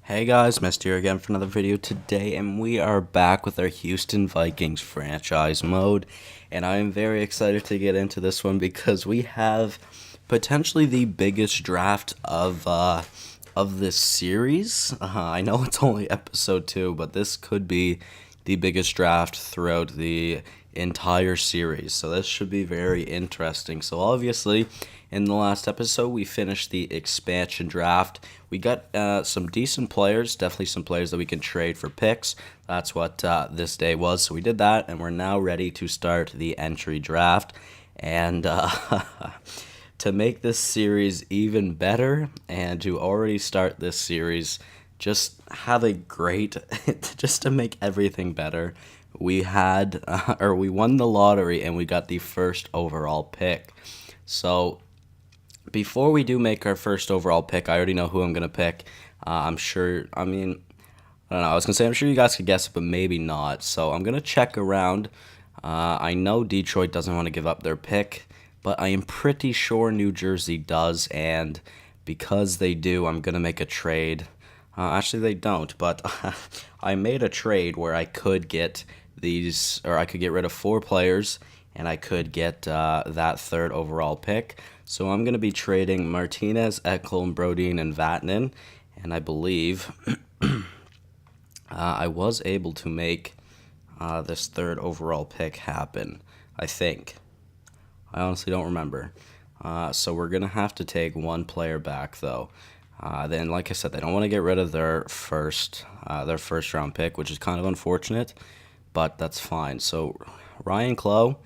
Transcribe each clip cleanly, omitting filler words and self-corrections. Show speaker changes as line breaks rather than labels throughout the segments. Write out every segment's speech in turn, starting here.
Hey guys, Mist here again for another video today, and we are back with our Houston Vikings franchise mode, and I am very excited to get into this one because we have potentially the biggest draft of this series. I know it's only episode 2, but this could be the biggest draft throughout the entire series. So this should be very interesting. So obviously, in the last episode, we finished the expansion draft. We got some decent players, definitely some players that we can trade for picks. That's what this day was. So we did that, and we're now ready to start the entry draft. And to make this series even better and to already start this series, just have a great, just to make everything better, we won the lottery and we got the first overall pick. So before we do make our first overall pick, I already know who I'm going to pick. I'm sure, I don't know. I was going to say, I'm sure you guys could guess it, but maybe not. So I'm going to check around. I know Detroit doesn't want to give up their pick, but I am pretty sure New Jersey does. And because they do, I'm going to make a trade. Actually, they don't, but I made a trade where I could get I could get rid of 4 players, and I could get that third overall pick. So I'm going to be trading Martinez, Ekholm, Brodin, and Vatanen, and I believe I was able to make this third overall pick happen, I think. I honestly don't remember. So we're going to have to take one player back, though. Then, like I said, they don't want to get rid of their first round pick, which is kind of unfortunate, but that's fine. So Ryan Clough,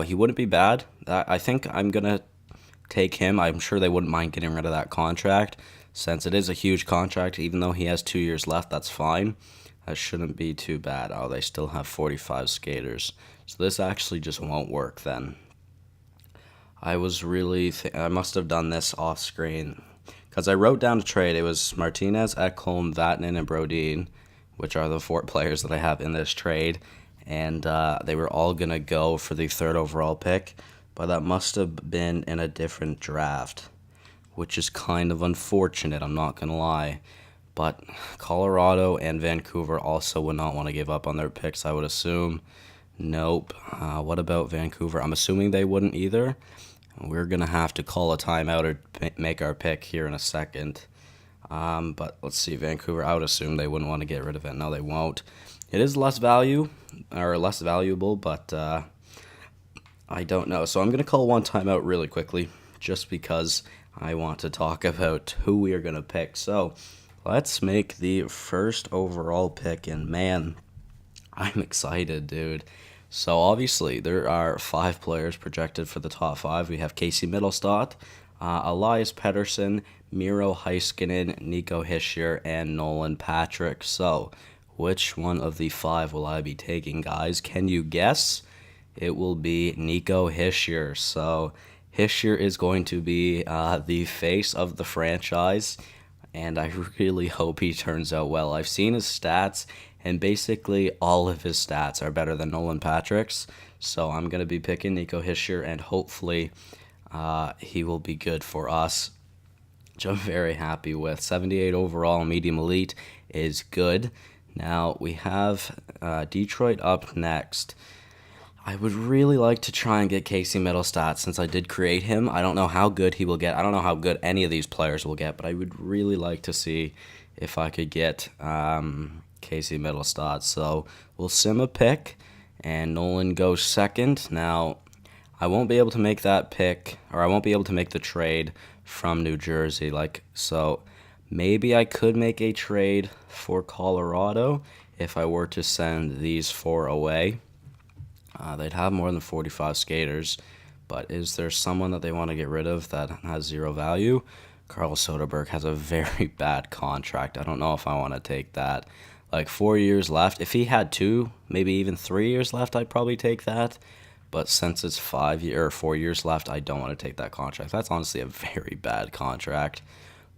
he wouldn't be bad. I think I'm gonna take him. I'm sure they wouldn't mind getting rid of that contract, since it is a huge contract. Even though he has 2 years left, that's fine. That shouldn't be too bad. Oh, they still have 45 skaters, so this actually just won't work then. I must have done this off screen, because I wrote down a trade. It was Martinez, Ekholm, Vatanen, and Brodin, which are the 4 players that I have in this trade, and they were all going to go for the third overall pick, but that must have been in a different draft, which is kind of unfortunate, I'm not going to lie. But Colorado and Vancouver also would not want to give up on their picks, I would assume. Nope. What about Vancouver? I'm assuming they wouldn't either. We're going to have to call a timeout or make our pick here in a second. But let's see, Vancouver, I would assume they wouldn't want to get rid of it. No, they won't. It is less valuable, but I don't know. So I'm going to call one timeout really quickly, just because I want to talk about who we are going to pick. So let's make the first overall pick, and man, I'm excited, dude. So obviously there are 5 players projected for the top 5. We have Casey Middlestott, Elias Pettersson, Miro Heiskanen, Nico Hischier, and Nolan Patrick. So which one of the 5 will I be taking, guys? Can you guess? It will be Nico Hischier. So Hischier is going to be the face of the franchise, and I really hope he turns out well. I've seen his stats, and basically all of his stats are better than Nolan Patrick's. So I'm going to be picking Nico Hischier, and hopefully he will be good for us, which I'm very happy with. 78 overall, medium elite is good. Now we have Detroit up next. I would really like to try and get Casey Middlestott, since I did create him. I don't know how good he will get. I don't know how good any of these players will get, but I would really like to see if I could get Casey Middlestott. So we'll sim a pick, and Nolan goes second. Now, I won't be able to make that pick, or I won't be able to make the trade from New Jersey. So maybe I could make a trade for Colorado if I were to send these 4 away. They'd have more than 45 skaters, but is there someone that they want to get rid of that has 0 value? Carl Soderberg has a very bad contract. I don't know if I want to take that. 4 years left. If he had 2, maybe even 3 years left, I'd probably take that. But since it's 4 years left, I don't want to take that contract. That's honestly a very bad contract.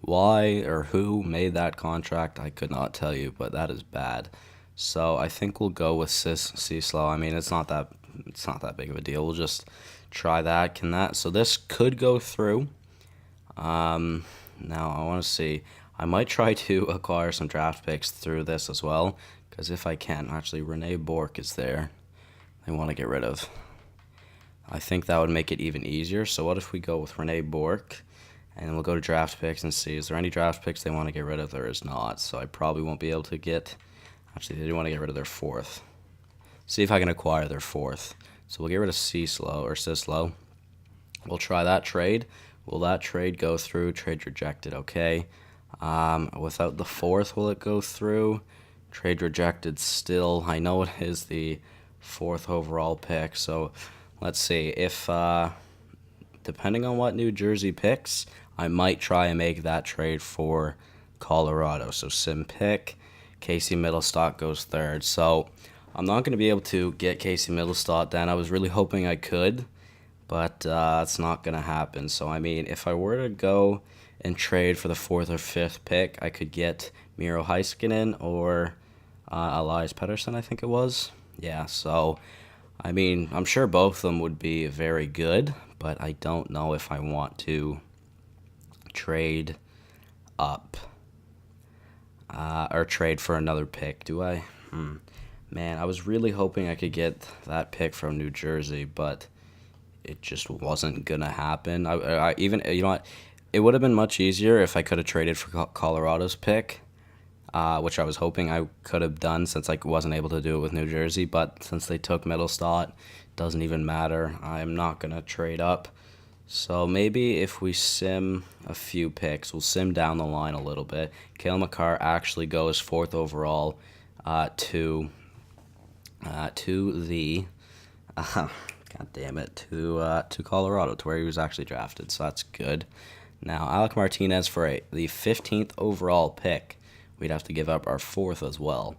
Why or who made that contract, I could not tell you, but that is bad. So I think we'll go with Cicelo. I mean, it's not that big of a deal. We'll just try that. So this could go through. Now I want to see. I might try to acquire some draft picks through this as well, because if I can, actually, Rene Bourque is there. I want to get rid of. I think that would make it even easier. So what if we go with Rene Bourque, and we'll go to draft picks and see, is there any draft picks they want to get rid of? There is not, so I probably won't be able to get, actually, they do want to get rid of their fourth. See if I can acquire their fourth. So we'll get rid of Sislo. We'll try that trade. Will that trade go through? Trade rejected, okay. Without the fourth, will it go through? Trade rejected still. I know it is the fourth overall pick, so let's see. If, depending on what New Jersey picks, I might try and make that trade for Colorado. So sim pick, Casey Middlestock goes third. So I'm not going to be able to get Casey Middlestock then. I was really hoping I could, but that's not going to happen. So, I mean, if I were to go and trade for the fourth or fifth pick, I could get Miro Heiskanen or Elias Pettersson, I think it was. Yeah, so, I mean, I'm sure both of them would be very good, but I don't know if I want to trade up or trade for another pick. Do I? Man, I was really hoping I could get that pick from New Jersey, but it just wasn't going to happen. I even, you know what, it would have been much easier if I could have traded for Colorado's pick, which I was hoping I could have done since I wasn't able to do it with New Jersey, but since they took Middlestott, it doesn't even matter. I'm not going to trade up. So maybe if we sim a few picks, we'll sim down the line a little bit. Cale Makar actually goes fourth overall to the God damn it, to Colorado, to where he was actually drafted. So that's good. Now Alec Martinez for the 15th overall pick. We'd have to give up our fourth as well.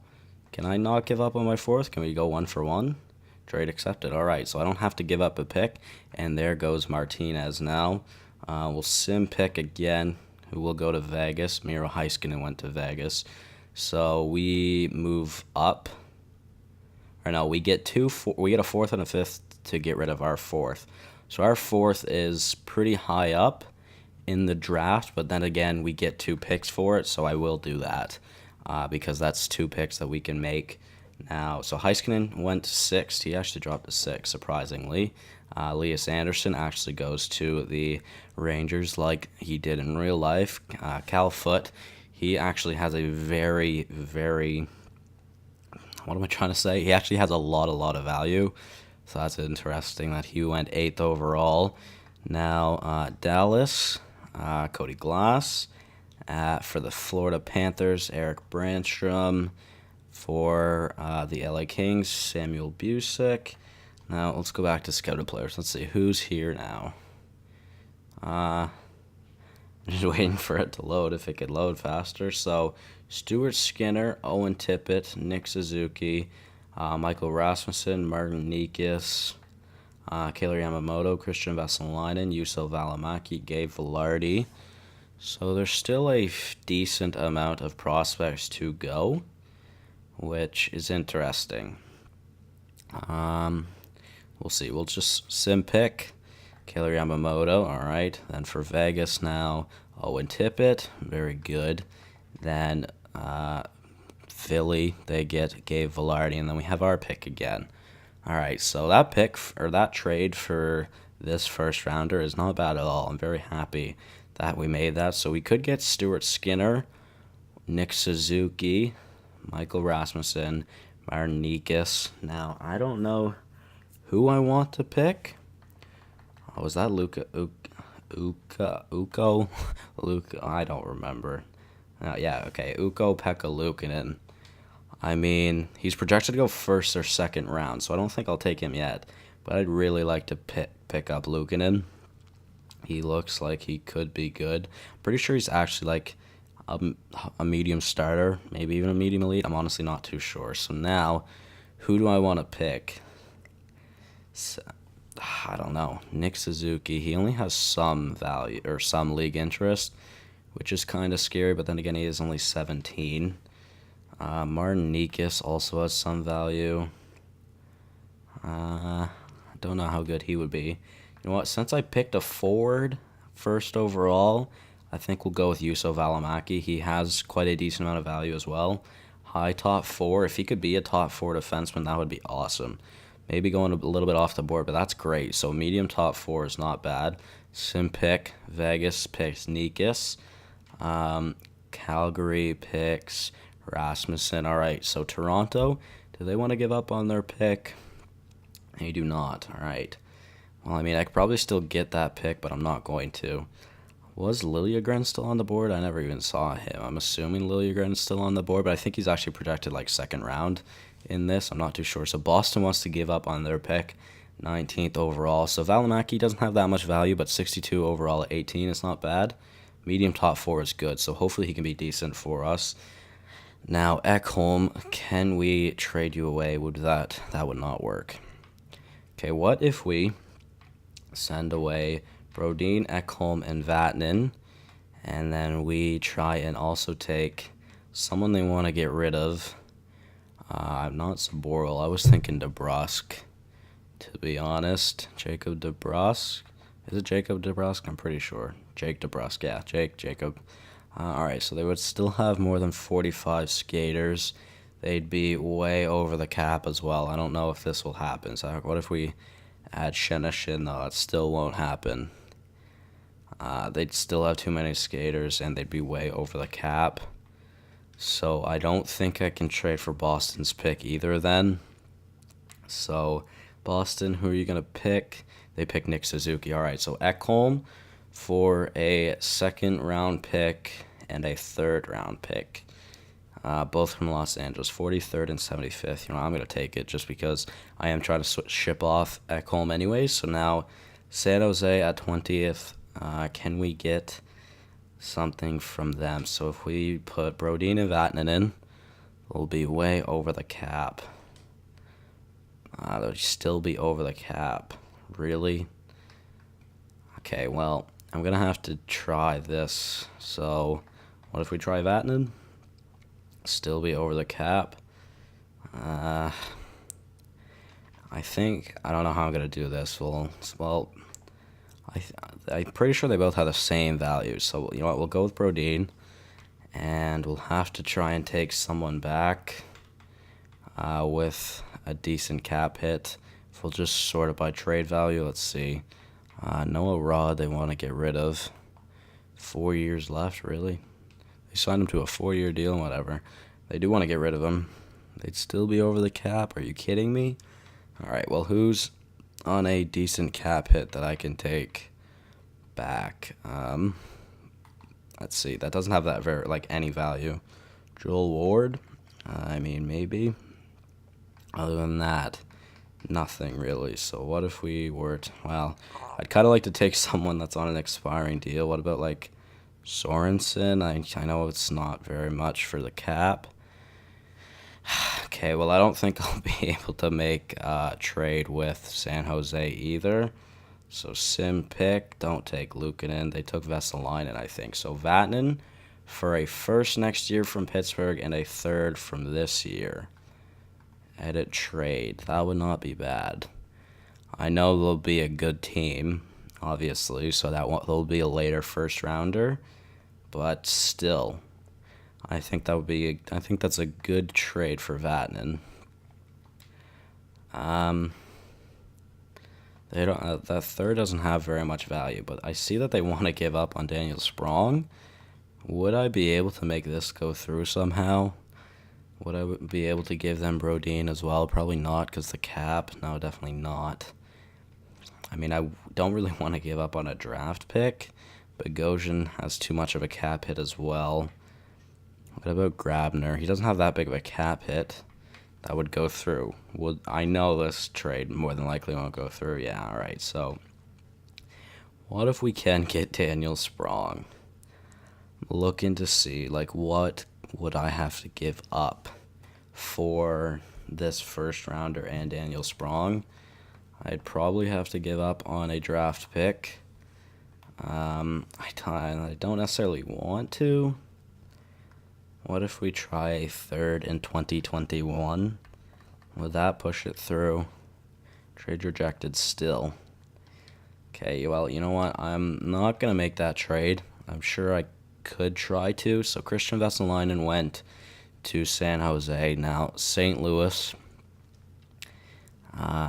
Can I not give up on my fourth? Can we go 1-for-1? Trade accepted. All right, so I don't have to give up a pick. And there goes Martinez now. We'll sim pick again, who will go to Vegas. Miro Heiskanen went to Vegas. So we move up. Or no, we get a fourth and a fifth to get rid of our fourth. So our fourth is pretty high up in the draft, but then again, we get 2 picks for it, so I will do that because that's 2 picks that we can make now. So Heiskanen went to 6th. He actually dropped to 6th, surprisingly. Elias Anderson actually goes to the Rangers like he did in real life. Cal Foote, he actually has a very, very... What am I trying to say? He actually has a lot of value. So that's interesting that he went 8th overall. Now, Dallas, Cody Glass. For the Florida Panthers, Eric Brandstrom. For the LA Kings, Samuel Busick. Now, let's go back to scouted players. Let's see who's here now. I'm just waiting for it to load, if it could load faster. So, Stuart Skinner, Owen Tippett, Nick Suzuki, Michael Rasmussen, Martin Nikis, Kailer Yamamoto, Christian Vesalainen, Juuso Valimaki, Gabe Vilardi. So there's still a decent amount of prospects to go, which is interesting. We'll see. We'll just sim pick Kailer Yamamoto. All right. Then for Vegas now, Owen Tippett. Very good. Then Philly, they get Gabe Vilardi, and then we have our pick again. All right, so that pick or that trade for this first rounder is not bad at all. I'm very happy that we made that. So we could get Stuart Skinner, Nick Suzuki, Michael Rasmussen, Martin Nikis. Now, I don't know who I want to pick. Oh, was that Uko? Luka, I don't remember. Yeah, okay, Ukko-Pekka Luukkonen. I mean, he's projected to go first or second round, so I don't think I'll take him yet. But I'd really like to pick up Luukkonen. He looks like he could be good. Pretty sure he's actually like a medium starter, maybe even a medium elite. I'm honestly not too sure. So now, who do I want to pick? I don't know. Nick Suzuki, he only has some value or some league interest, which is kind of scary, but then again, he is only 17. Martin Nikis also has some value. I don't know how good he would be. You know what? Since I picked a forward first overall, I think we'll go with Juuso Välimäki. He has quite a decent amount of value as well. High top four. If he could be a top four defenseman, that would be awesome. Maybe going a little bit off the board, but that's great. So medium top four is not bad. Sim pick. Vegas picks Nikas. Calgary picks Rasmussen. All right, so Toronto, do they want to give up on their pick? They do not. All right. Well, I mean, I could probably still get that pick, but I'm not going to. Was Liljegren still on the board? I never even saw him. I'm assuming Liljegren's still on the board, but I think he's actually projected like second round in this. I'm not too sure. So Boston wants to give up on their pick, 19th overall. So Välimäki doesn't have that much value, but 62 overall at 18 is not bad. Medium top four is good, so hopefully he can be decent for us. Now, Ekholm, can we trade you away? That would not work. Okay, what if we send away Brodin, Ekholm, and Vatanen, and then we try and also take someone they want to get rid of. Not Zaboral. I was thinking DeBrusk, to be honest. Jacob DeBrusk. Is it Jacob DeBrusk? I'm pretty sure. Jake DeBrusk. Yeah, Jacob. All right, so they would still have more than 45 skaters. They'd be way over the cap as well. I don't know if this will happen. So what if we add Shenishin? No, it still won't happen. They'd still have too many skaters, and they'd be way over the cap. So I don't think I can trade for Boston's pick either then. So Boston, who are you going to pick? They pick Nick Suzuki. All right, so Ekholm for a second-round pick and a third-round pick. Both from Los Angeles, 43rd and 75th. I'm going to take it just because I am trying to ship off Ekholm anyways. So now San Jose at 20th. Can we get something from them? So if we put Brodin and Vatanen in, we'll be way over the cap. They'll still be over the cap. Really? Okay, well, I'm going to have to try this. So what if we try Vatanen? Still be over the cap. I don't know how I'm going to do this. Well, I'm pretty sure they both have the same values. So, you know what, we'll go with Brodin, and we'll have to try and take someone back with a decent cap hit. If we'll just sort it by trade value, let's see. Noah Rod, they want to get rid of. 4 years left, really? They signed him to a 4-year deal and whatever. They do want to get rid of him. They'd still be over the cap. Are you kidding me? All right, well, who's on a decent cap hit that I can take back? Let's see. That doesn't have that any value. Joel Ward? Maybe. Other than that, nothing really. So what if we were to, well, I'd kind of like to take someone that's on an expiring deal. What about like Sorensen? I know it's not very much for the cap. Okay, well, I don't think I'll be able to make a trade with San Jose either. So Sim pick, don't take Luukkonen. They took Vesalainen, I think. So Vatanen for a first next year from Pittsburgh and a third from this year. Edit trade. That would not be bad. I know they'll be a good team, obviously, so they'll be a later first rounder, but still, I think that's a good trade for Vatanen. They don't. That third doesn't have very much value, but I see that they want to give up on Daniel Sprong. Would I be able to make this go through somehow? Would I be able to give them Brodin as well? Probably not, because the cap. No, definitely not. I don't really want to give up on a draft pick, but Bogosian has too much of a cap hit as well. What about Grabner? He doesn't have that big of a cap hit. That would go through. I know this trade more than likely won't go through. Yeah, all right. So what if we can get Daniel Sprong? Looking to see, what would I have to give up for this first rounder and Daniel Sprong? I'd probably have to give up on a draft pick. I don't necessarily want to. What if we try a third in 2021? Would that push it through? Trade rejected still. Okay, well, you know what? I'm not going to make that trade. I'm sure I could try to. So Christian Vesalainen went to San Jose. Now St. Louis,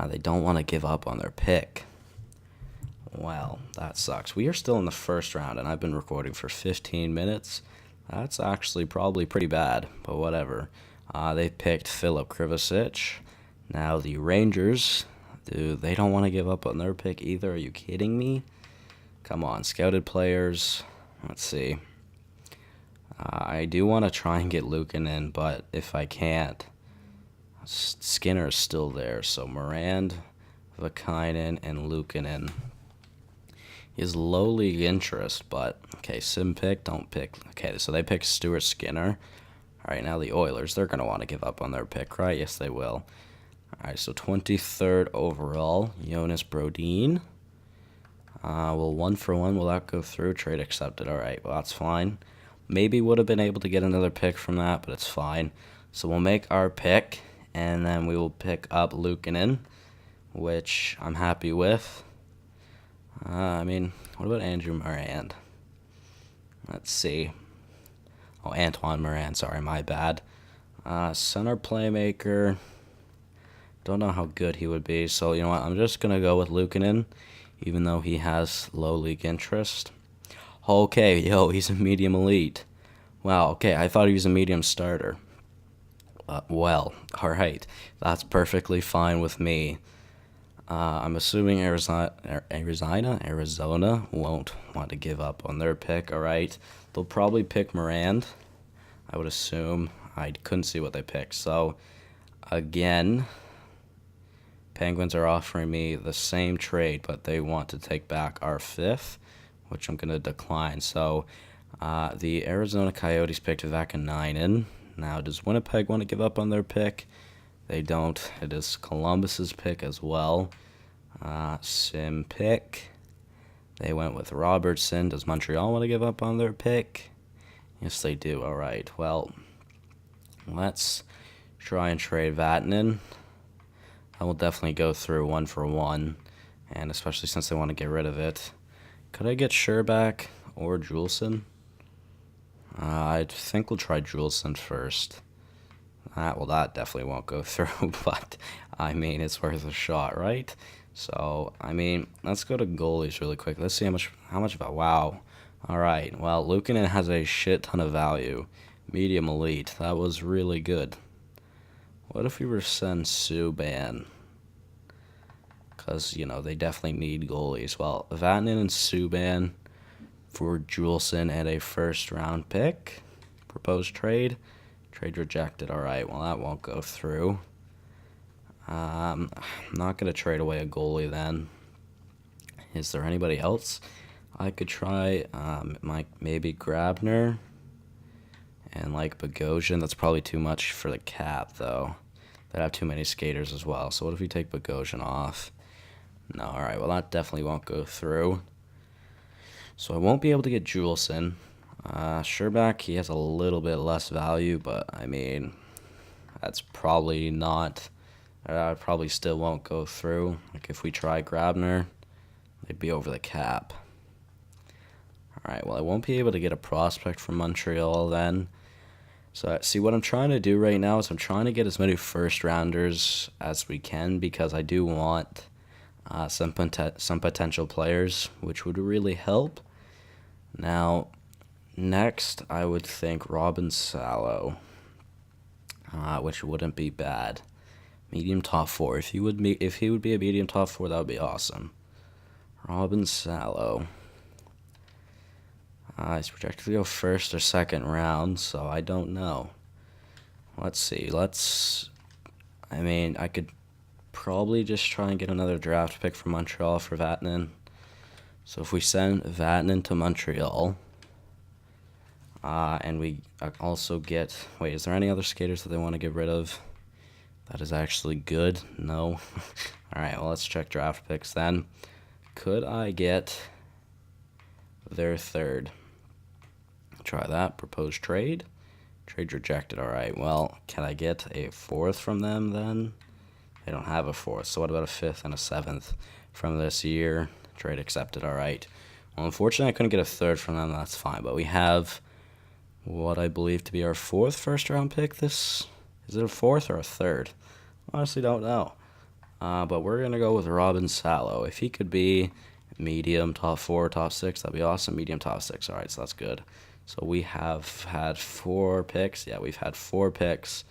they don't want to give up on their pick. Well, that sucks. We are still in the first round, and I've been recording for 15 minutes. That's actually probably pretty bad, but whatever. They picked Philip Krivicic. Now the Rangers, dude, they don't want to give up on their pick either. Are you kidding me? Come on, scouted players. Let's see. I do want to try and get Lukin in, but if I can't, Skinner is still there. So Morand, Vakainen, and Luukkonen. He has low league interest, but okay, sim pick, don't pick. Okay, so they picked Stuart Skinner. All right, now the Oilers, they're going to want to give up on their pick, right? Yes, they will. All right, so 23rd overall, Jonas Brodin. Well, 1-for-1, will that go through? Trade accepted. All right, well, that's fine. Maybe would have been able to get another pick from that, but it's fine. So we'll make our pick, and then we will pick up Luukkonen, which I'm happy with. I mean, what about Andrew Morand? Let's see. Oh, Antoine Morand, sorry, my bad. Center playmaker. Don't know how good he would be, so you know what? I'm just going to go with Luukkonen, even though he has low league interest. Okay, yo, he's a medium elite. Wow, okay, I thought he was a medium starter. Well, alright, that's perfectly fine with me. I'm assuming Arizona won't want to give up on their pick, alright? They'll probably pick Morand, I would assume. I couldn't see what they picked. So, again, Penguins are offering me the same trade, but they want to take back our 5th, which I'm going to decline. So, the Arizona Coyotes picked Vakanainen. Now, does Winnipeg want to give up on their pick? They don't. It is Columbus's pick as well. Sim pick. They went with Robertson. Does Montreal want to give up on their pick? Yes, they do. All right. Well, let's try and trade Vatanen. I will definitely go through 1-for-1, and especially since they want to get rid of it. Could I get Sherback or Juleson? I think we'll try Juleson first. Well, that definitely won't go through, but, I mean, it's worth a shot, right? So, I mean, let's go to goalies really quick. Let's see how much about, wow. All right, well, Luukkonen has a shit ton of value. Medium elite, that was really good. What if we were to send Subban? Because, you know, they definitely need goalies. Well, Vatanen and Subban for Juleson and a first-round pick. Proposed trade. Trade rejected. All right, well, that won't go through. I'm not going to trade away a goalie then. Is there anybody else I could try? Maybe Grabner and, like, Bogosian. That's probably too much for the cap, though. They'd have too many skaters as well. So what if we take Bogosian off? No, all right, well, that definitely won't go through. So I won't be able to get Juleson. Sherback, he has a little bit less value, but, I mean, that's probably not... probably still won't go through. Like, if we try Grabner, they'd be over the cap. All right, well, I won't be able to get a prospect from Montreal then. So, see, what I'm trying to do right now is I'm trying to get as many first-rounders as we can because I do want some potential players, which would really help. Now, next, I would think Robin Salo, which wouldn't be bad. Medium top 4. If he would be a medium top 4, that would be awesome. Robin Salo. He's projected to go first or second round, so I don't know. Let's see. I mean, I could probably just try and get another draft pick from Montreal for Vatanen. So if we send Vatanen to Montreal, and we also get... Wait, is there any other skaters that they want to get rid of? That is actually good. No. All right, well, let's check draft picks then. Could I get their 3rd? Try that. Proposed trade. Trade rejected. All right, well, can I get a 4th from them then? They don't have a 4th, so what about a 5th and a 7th from this year? Trade accepted. All right. Well, unfortunately, I couldn't get a third from them. That's fine. But we have what I believe to be our fourth first-round pick. Is it a fourth or a third? Honestly, don't know. But we're going to go with Robin Salo. If he could be medium, top 4, top 6, that'd be awesome. Medium, top 6. All right, so that's good. So we have had 4 picks. Yeah, we've had 4 picks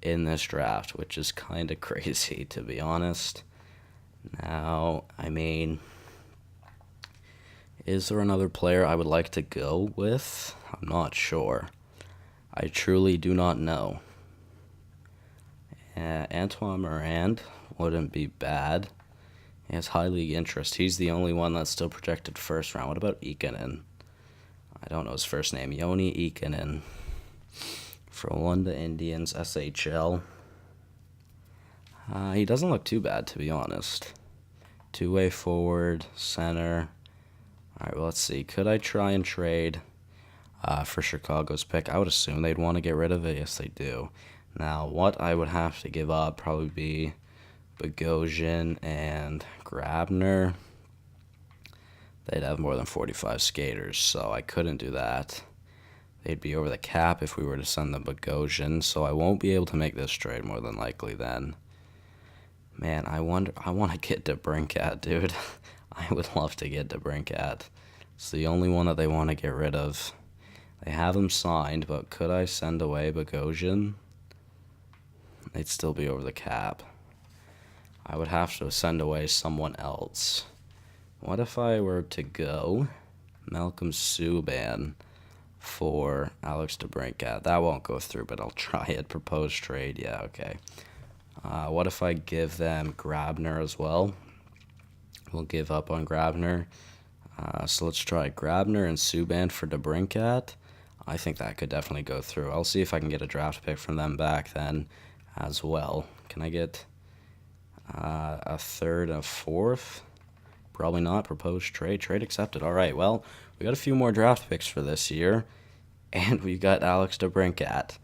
in this draft, which is kind of crazy, to be honest. Now, I mean, is there another player I would like to go with? I'm not sure. I truly do not know. Antoine Morand wouldn't be bad. He has high league interest. He's the only one that's still projected first round. What about Ikonen? I don't know his first name. Joni Ikonen. Frölunda Indians, SHL. He doesn't look too bad, to be honest. Two-way forward, center. All right, well, let's see. Could I try and trade for Chicago's pick? I would assume they'd want to get rid of it. Yes, they do. Now, what I would have to give up probably be Bogosian and Grabner. They'd have more than 45 skaters, so I couldn't do that. They'd be over the cap if we were to send them Bogosian, so I won't be able to make this trade more than likely then. Man, I want to get DeBrincat, dude. I would love to get DeBrincat. It's the only one that they want to get rid of. They have him signed, but could I send away Bogosian? They'd still be over the cap. I would have to send away someone else. What if I were to go Malcolm Subban for Alex DeBrincat? That won't go through, but I'll try it. Proposed trade. Yeah, okay. What if I give them Grabner as well? We'll give up on Grabner. So let's try Grabner and Subban for DeBrincat. I think that could definitely go through. I'll see if I can get a draft pick from them back then as well. Can I get a third and a fourth? Probably not. Proposed trade. Trade accepted. All right, well, we got a few more draft picks for this year, and we got Alex DeBrincat,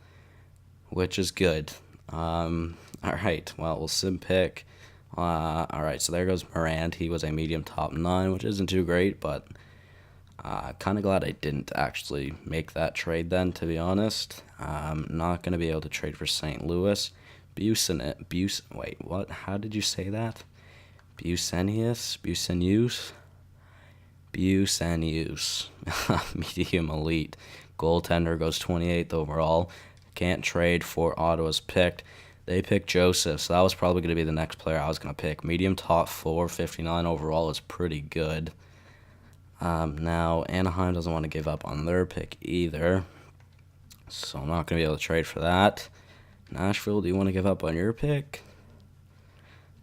which is good. All right, well, we'll sim pick. All right, so there goes Morand. He was a medium top 9, which isn't too great, but kind of glad I didn't actually make that trade then, to be honest. Not going to be able to trade for St. Louis. Wait, what? How did you say that? Busenius? Medium elite. Goaltender goes 28th overall. Can't trade for Ottawa's pick. They picked Joseph, so that was probably going to be the next player I was going to pick. Medium top 4, 59 overall is pretty good. Now, Anaheim doesn't want to give up on their pick either, so I'm not going to be able to trade for that. Nashville, do you want to give up on your pick?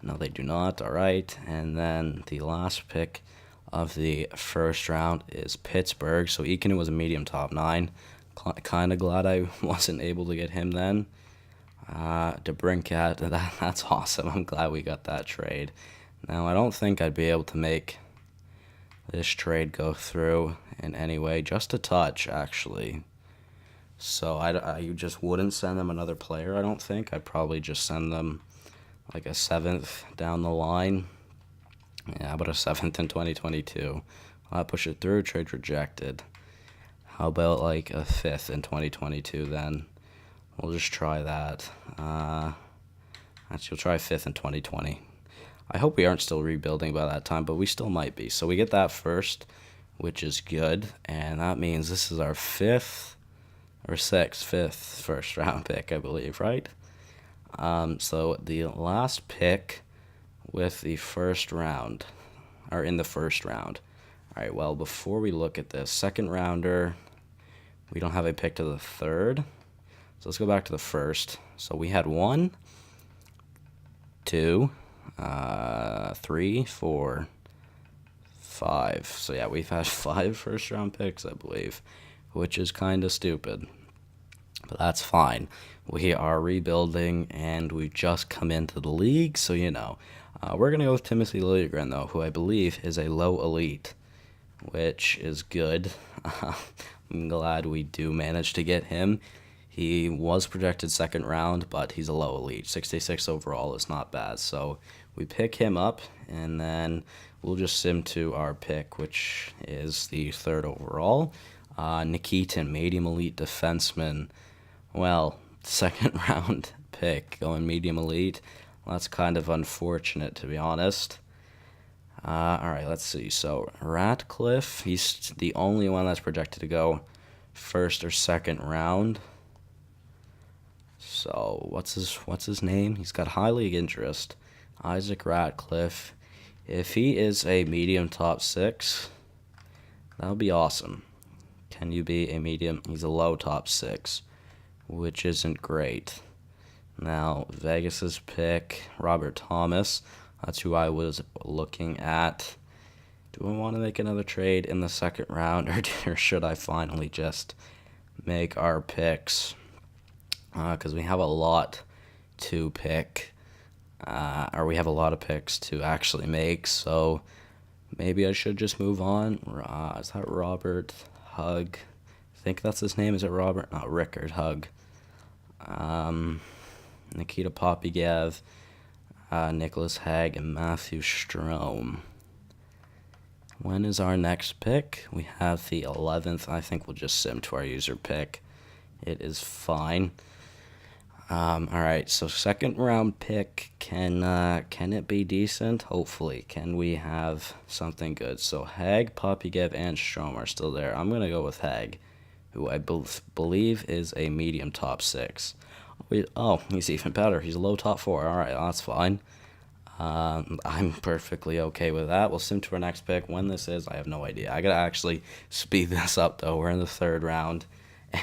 No, they do not. All right, and then the last pick of the first round is Pittsburgh. So Ikonen was a medium top 9. Kind of glad I wasn't able to get him then. DeBrincat, that's awesome. I'm glad we got that trade. Now, I don't think I'd be able to make this trade go through in any way. Just a touch, actually. So I just wouldn't send them another player, I don't think. I'd probably just send them like a 7th down the line. Yeah, but a 7th in 2022. I'll push it through. Trade rejected. How about like a 5th in 2022 then? We'll just try that. Actually, we'll try 5th in 2020. I hope we aren't still rebuilding by that time, but we still might be. So we get that first, which is good. And that means this is our 5th first round pick, I believe, right? So the last pick with the first round, or in the first round. All right, well, before we look at this, second rounder, we don't have a pick to the third. So let's go back to the first. So we had 1, 2, 3, 4, 5. So yeah, we've had 5 first round picks, I believe, which is kind of stupid. But that's fine. We are rebuilding, and we've just come into the league, so you know. We're going to go with Timothy Liljegren, though, who I believe is a low elite, which is good. I'm glad we do manage to get him. He was projected second round, but he's a low elite. 66 overall is not bad. So we pick him up, and then we'll just sim to our pick, which is the third overall. Nikitin, medium elite defenseman. Well, second round pick going medium elite. Well, that's kind of unfortunate, to be honest. All right, let's see. So Ratcliffe, he's the only one that's projected to go first or second round. So what's his name? He's got high league interest. Isaac Ratcliffe. If he is a medium top 6, that would be awesome. Can you be a medium? He's a low top 6, which isn't great. Now, Vegas's pick, Robert Thomas. That's who I was looking at. Do I want to make another trade in the second round, or should I finally just make our picks? Because we have a lot to pick, or we have a lot of picks to actually make, so maybe I should just move on. Is that Robert Hug? I think that's his name. Is it Robert? Not Rickard Hug. Nikita Popygev, Nicholas Hague, and Matthew Strome. When is our next pick? We have the 11th. I think we'll just sim to our user pick. It is fine. All right, so second round pick, can it be decent? Hopefully. Can we have something good? So Hague, Popygev, and Strome are still there. I'm going to go with Hague, who I believe is a medium top 6. Oh, he's even better. He's a low top 4. All right, that's fine. I'm perfectly okay with that. We'll sim to our next pick. When this is, I have no idea. I got to actually speed this up, though. We're in the third round,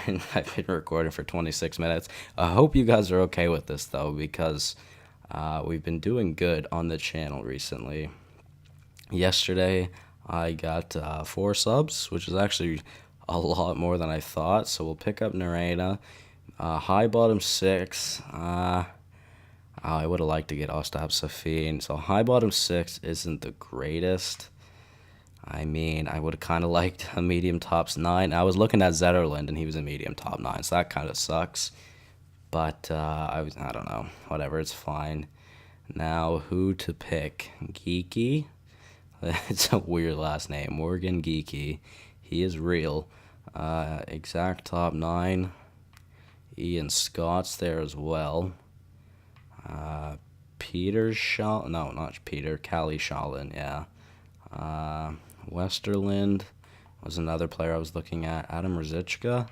and I've been recording for 26 minutes. I hope you guys are okay with this, though, because we've been doing good on the channel recently. Yesterday, I got 4 subs, which is actually a lot more than I thought, so we'll pick up Narena. High bottom 6. I would have liked to get Ostap Safin. So high bottom 6 isn't the greatest. I mean, I would have kind of liked a medium tops 9. I was looking at Zetterlund, and he was a medium top 9, so that kind of sucks. But I don't know. Whatever, it's fine. Now, who to pick? Geeky? It's a weird last name. Morgan Geeky. He is real. Exact top 9. Ian Scott's there as well. Peter Shaw, no, not Peter, Callie Shallin, yeah. Westerland was another player I was looking at. Adam Ruzicka.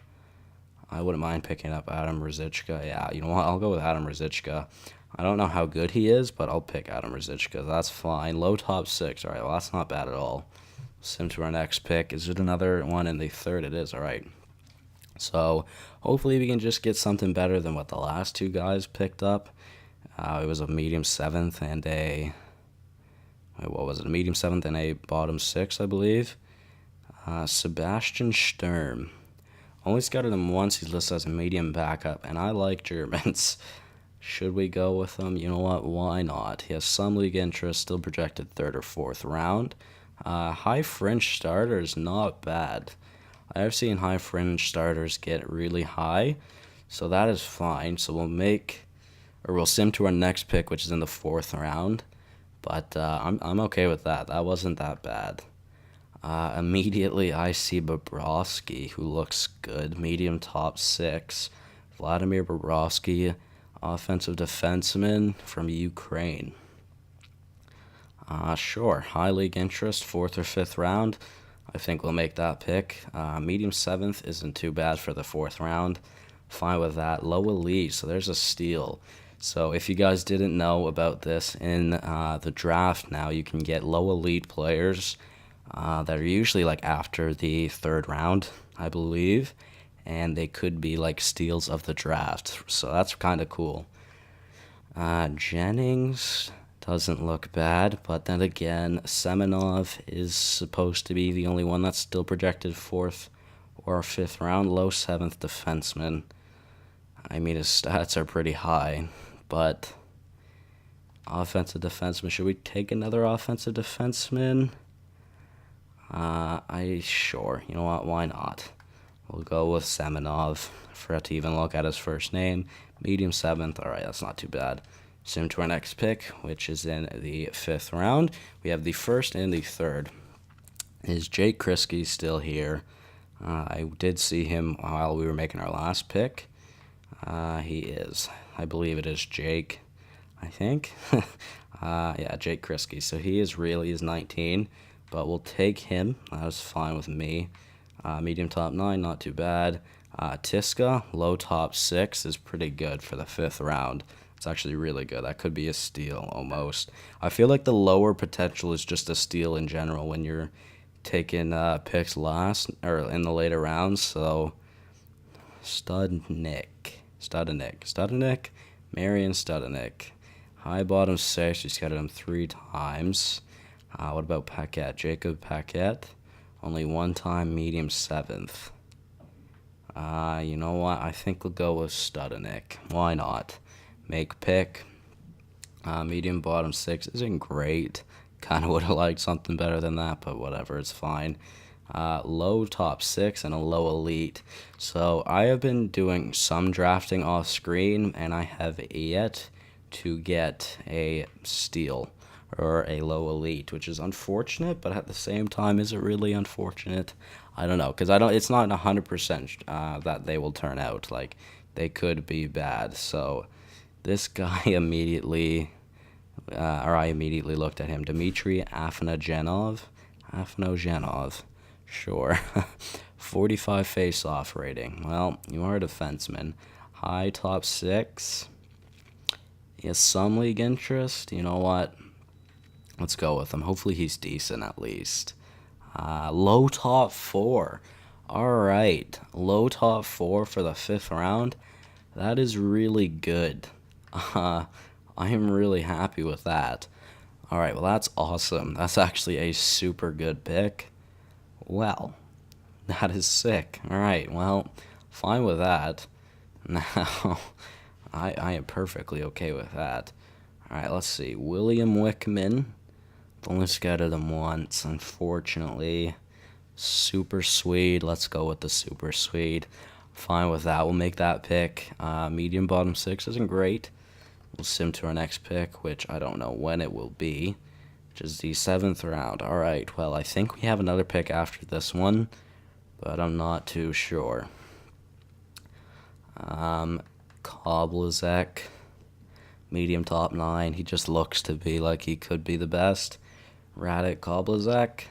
I wouldn't mind picking up Adam Ruzicka. Yeah, you know what? I'll go with Adam Ruzicka. I don't know how good he is, but I'll pick Adam Ruzicka. That's fine. Low top 6. All right, well, that's not bad at all. Sim to our next pick. Is it another one in the third? It is. All right. So hopefully we can just get something better than what the last 2 guys picked up. It was a medium 7th and a... What was it? A medium 7th and a bottom 6, I believe. Sebastian Sturm. Only scouted him once. He's listed as a medium backup, and I like Germans. Should we go with him? You know what? Why not? He has some league interest, still projected 3rd or 4th round. High fringe starters, not bad. I have seen high fringe starters get really high, so that is fine. So we'll sim to our next pick, which is in the 4th round. But I'm okay with that. That wasn't that bad. Immediately, I see Bobrovsky, who looks good. Medium top 6. Vladimir Bobrovsky, offensive defenseman from Ukraine. Sure. High league interest, 4th or 5th round. I think we'll make that pick. Medium 7th isn't too bad for the 4th round. Fine with that. Low elite, so there's a steal. So if you guys didn't know about this, in the draft now, you can get low elite players that are usually like after the 3rd round, I believe, and they could be like steals of the draft. So that's kind of cool. Jennings doesn't look bad, but then again, Semenov is supposed to be the only one that's still projected 4th or 5th round. Low 7th defenseman. I mean, his stats are pretty high. But offensive defenseman, should we take another offensive defenseman? Sure. You know what? Why not? We'll go with Semenov. I forgot to even look at his first name. Medium 7th. All right, that's not too bad. Sim to our next pick, which is in the 5th round. We have the 1st and the 3rd. Is Jake Kriske still here? I did see him while we were making our last pick. He is. I believe it is Jake, I think. Yeah, Jake Kriske. So he is 19, but we'll take him. That was fine with me. Medium top 9, not too bad. Tiska, low top 6 is pretty good for the 5th round. It's actually really good. That could be a steal almost. I feel like the lower potential is just a steal in general when you're taking picks last or in the later rounds. So Studenick, Marion Studenick. High bottom 6, you scouted him 3 times. What about Paquette? Jacob Paquette, only 1 time, medium 7th. You know what? I think we'll go with Studenick. Why not? Make pick. Medium bottom 6 isn't great. Kind of would have liked something better than that, but whatever, it's fine. Low top 6 and a low elite. So I have been doing some drafting off screen, and I have yet to get a steal or a low elite, which is unfortunate, but at the same time, is it really unfortunate? I don't know, because it's not 100% that they will turn out. Like, they could be bad. So this guy immediately, I immediately looked at him. Dmitry Afinogenov, sure. 45 face-off rating. Well, you are a defenseman. High top 6. He has some league interest. You know what? Let's go with him. Hopefully he's decent at least. Low top 4. All right. Low top 4 for the 5th round. That is really good. I am really happy with that. All right. Well, that's awesome. That's actually a super good pick. Well, that is sick. All right. Well, fine with that. Now, I am perfectly okay with that. All right. Let's see. William Wickman. Only scouted him once, unfortunately. Super Swede. Let's go with the Super Swede. Fine with that. We'll make that pick. Medium bottom 6 isn't great. We'll sim to our next pick, which I don't know when it will be, which is the 7th round. All right. Well, I think we have another pick after this one, but I'm not too sure. Koblazek. Medium top 9. He just looks to be like he could be the best. Radek Koblazek.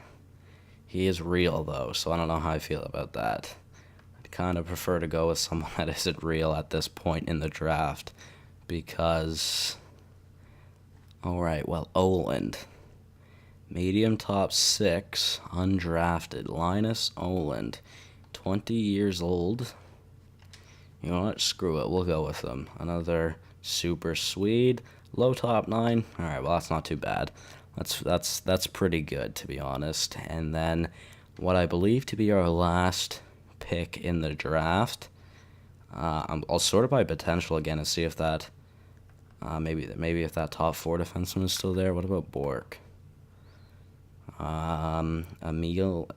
He is real, though, so I don't know how I feel about that. I'd kind of prefer to go with someone that isn't real at this point in the draft because... Alright, well, Oland. Medium top 6, undrafted. Linus Oland. 20 years old. You know what? Screw it. We'll go with him. Another Super Swede. Low top 9. Alright, well, that's not too bad. That's pretty good, to be honest. And then what I believe to be our last pick in the draft, I'll sort it by potential again and see if that maybe if that top 4 defenseman is still there. What about Bork? Emil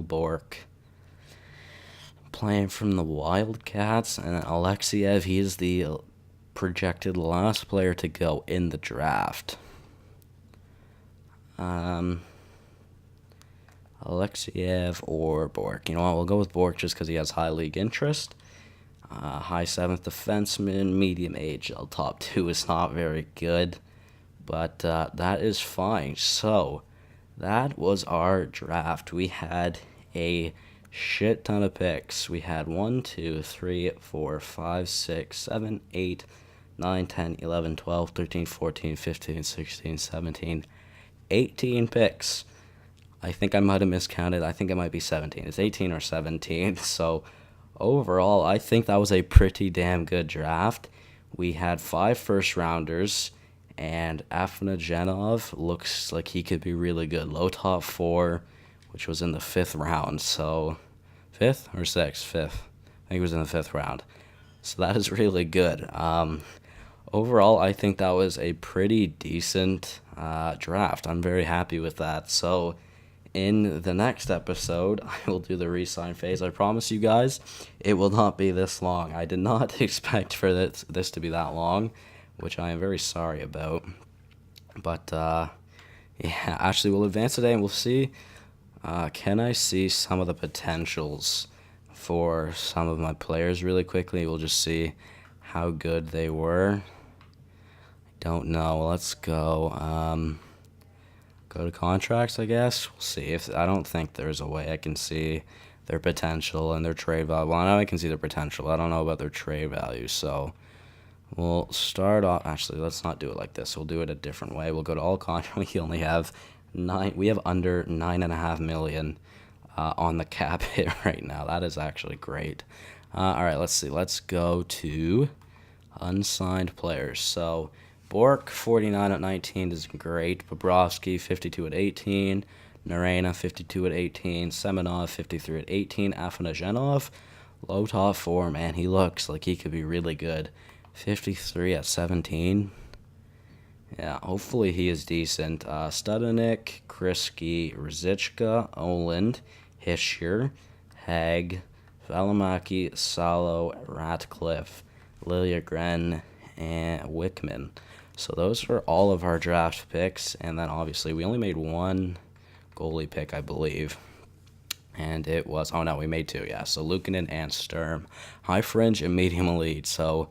Bork, playing from the Wildcats, and Alexiev. He is the projected last player to go in the draft. Alexiev or Bork. You know what? We'll go with Bork just because he has high league interest. High 7th defenseman, medium AHL top 2 is not very good, but that is fine. So that was our draft. We had a shit ton of picks. We had 1, 2, 3, 4, 5, 6, 7, 8, 9, 10, 11, 12, 13, 14, 15, 16, 17, 18 picks. I think I might have miscounted. I think it might be 17. It's 18 or 17. So overall, I think that was a pretty damn good draft. We had 5 first-rounders, and Afinogenov looks like he could be really good. Low top 4, which was in the 5th round. So 5th or 6th? 5th. I think it was in the 5th round. So that is really good. Overall, I think that was a pretty decent draft. I'm very happy with that. So in the next episode, I will do the re-sign phase. I promise you guys, it will not be this long. I did not expect for this to be that long, which I am very sorry about. But, yeah, actually, we'll advance today and we'll see. Can I see some of the potentials for some of my players really quickly? We'll just see how good they were. Don't know. Let's go. Go to contracts, I guess. We'll see. If I don't think there's a way I can see their potential and their trade value. Well, I know I can see their potential. I don't know about their trade value. So we'll start off. Actually, let's not do it like this. We'll do it a different way. We'll go to all contracts. We only have nine. We have under $9.5 million on the cap hit right now. That is actually great. All right, let's see. Let's go to unsigned players. So Bork, 49 at 19 is great. Bobrovsky, 52 at 18. Narena, 52 at 18. Semenov, 53 at 18. Afanagenov, low top form, man. He looks like he could be really good. 53 at 17. Yeah, hopefully he is decent. Studenik, Kriski, Rzichka, Oland, Hischier, Hag, Valimaki, Salo, Ratcliffe, Liljegren, and Wickman. So those are all of our draft picks, and then obviously we only made one goalie pick, I believe. And it was, oh no, we made two, yeah. So Luukkonen and Sturm, high fringe and medium elite. So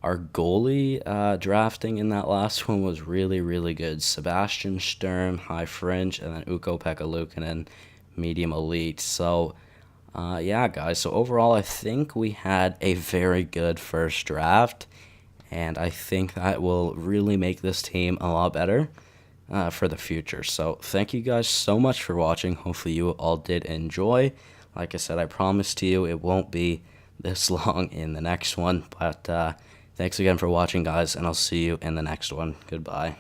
our goalie drafting in that last one was really, really good. Sebastian Sturm, high fringe, and then Ukko-Pekka Luukkonen, medium elite. So, yeah, guys. So overall, I think we had a very good first draft, and I think that will really make this team a lot better for the future. So thank you guys so much for watching. Hopefully you all did enjoy. Like I said, I promise to you it won't be this long in the next one. But thanks again for watching, guys, and I'll see you in the next one. Goodbye.